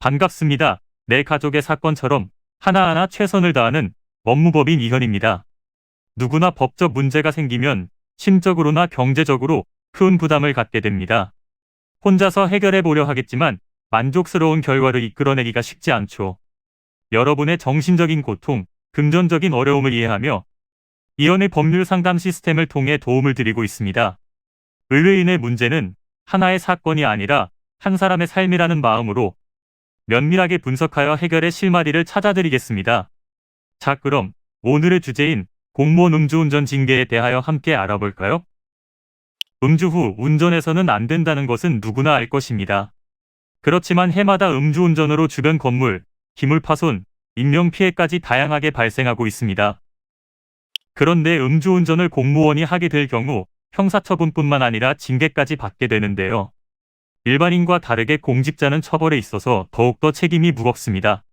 반갑습니다. 내 가족의 사건처럼 하나하나 최선을 다하는 법무법인 이현입니다. 누구나 법적 문제가 생기면 심적으로나 경제적으로 큰 부담을 갖게 됩니다. 혼자서 해결해 보려 하겠지만 만족스러운 결과를 이끌어내기가 쉽지 않죠. 여러분의 정신적인 고통, 금전적인 어려움을 이해하며 이현의 법률 상담 시스템을 통해 도움을 드리고 있습니다. 의뢰인의 문제는 하나의 사건이 아니라 한 사람의 삶이라는 마음으로 면밀하게 분석하여 해결의 실마리를 찾아드리겠습니다. 자, 그럼 오늘의 주제인 공무원 음주운전 징계에 대하여 함께 알아볼까요? 음주 후 운전해서는 안 된다는 것은 누구나 알 것입니다. 그렇지만 해마다 음주운전으로 주변 건물, 기물 파손, 인명피해까지 다양하게 발생하고 있습니다. 그런데 음주운전을 공무원이 하게 될 경우 형사처분뿐만 아니라 징계까지 받게 되는데요. 일반인과 다르게 공직자는 처벌에 있어서 더욱더 책임이 무겁습니다.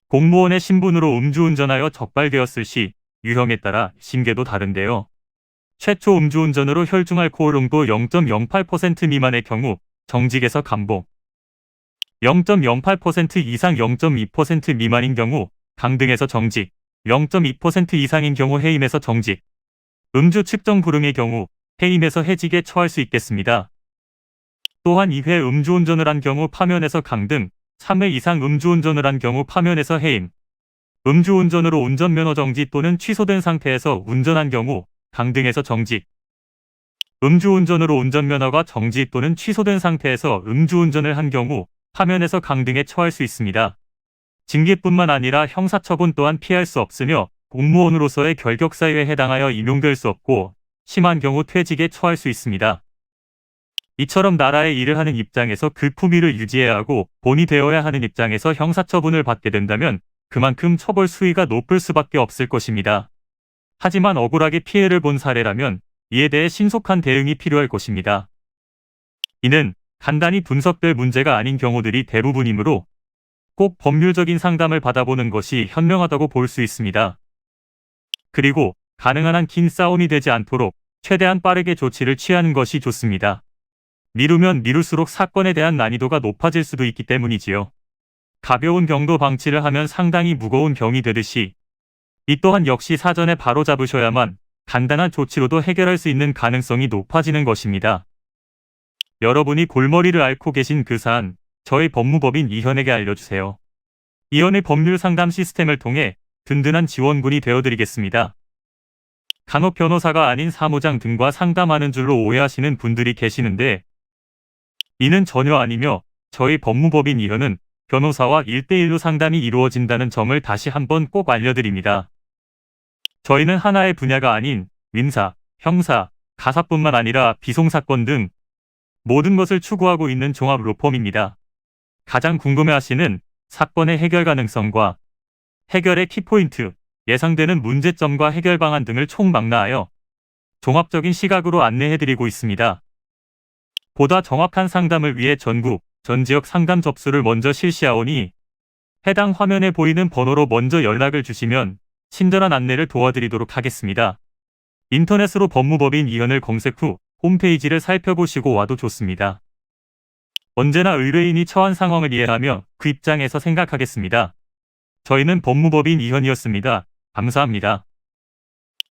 공무원의 신분으로 음주운전하여 적발되었을 시 유형에 따라 징계도 다른데요. 최초 음주운전으로 혈중알코올 농도 0.08% 미만의 경우 정직에서 감봉, 0.08% 이상 0.2% 미만인 경우 강등에서 정직, 0.2% 이상인 경우 해임에서 정직, 음주 측정 불응의 경우 해임에서 해직에 처할 수 있겠습니다. 또한 2회 음주운전을 한 경우 파면에서 강등, 3회 이상 음주운전을 한 경우 파면에서 해임, 음주운전으로 운전면허 정지 또는 취소된 상태에서 운전한 경우 강등에서 정직, 음주운전으로 운전면허가 정지 또는 취소된 상태에서 음주운전을 한 경우 파면에서 강등에 처할 수 있습니다. 징계뿐만 아니라 형사처분 또한 피할 수 없으며 공무원으로서의 결격사유에 해당하여 인용될 수 없고 심한 경우 퇴직에 처할 수 있습니다. 이처럼 나라의 일을 하는 입장에서 그 품위를 유지해야 하고 본이 되어야 하는 입장에서 형사처분을 받게 된다면 그만큼 처벌 수위가 높을 수밖에 없을 것입니다. 하지만 억울하게 피해를 본 사례라면 이에 대해 신속한 대응이 필요할 것입니다. 이는 간단히 분석될 문제가 아닌 경우들이 대부분이므로 꼭 법률적인 상담을 받아보는 것이 현명하다고 볼 수 있습니다. 그리고 가능한 한 긴 싸움이 되지 않도록 최대한 빠르게 조치를 취하는 것이 좋습니다. 미루면 미룰수록 사건에 대한 난이도가 높아질 수도 있기 때문이지요. 가벼운 병도 방치를 하면 상당히 무거운 병이 되듯이 이 또한 역시 사전에 바로 잡으셔야만 간단한 조치로도 해결할 수 있는 가능성이 높아지는 것입니다. 여러분이 골머리를 앓고 계신 그 사안, 저희 법무법인 이현에게 알려주세요. 이현의 법률 상담 시스템을 통해 든든한 지원군이 되어드리겠습니다. 간혹 변호사가 아닌 사무장 등과 상담하는 줄로 오해하시는 분들이 계시는데 이는 전혀 아니며 저희 법무법인 이현은 변호사와 1대1로 상담이 이루어진다는 점을 다시 한번 꼭 알려드립니다. 저희는 하나의 분야가 아닌 민사, 형사, 가사뿐만 아니라 비송사건 등 모든 것을 추구하고 있는 종합 로펌입니다. 가장 궁금해하시는 사건의 해결 가능성과 해결의 키포인트, 예상되는 문제점과 해결 방안 등을 총망라하여 종합적인 시각으로 안내해드리고 있습니다. 보다 정확한 상담을 위해 전국, 전 지역 상담 접수를 먼저 실시하오니 해당 화면에 보이는 번호로 먼저 연락을 주시면 친절한 안내를 도와드리도록 하겠습니다. 인터넷으로 법무법인 이현을 검색 후 홈페이지를 살펴보시고 와도 좋습니다. 언제나 의뢰인이 처한 상황을 이해하며 그 입장에서 생각하겠습니다. 저희는 법무법인 이현이었습니다. 감사합니다.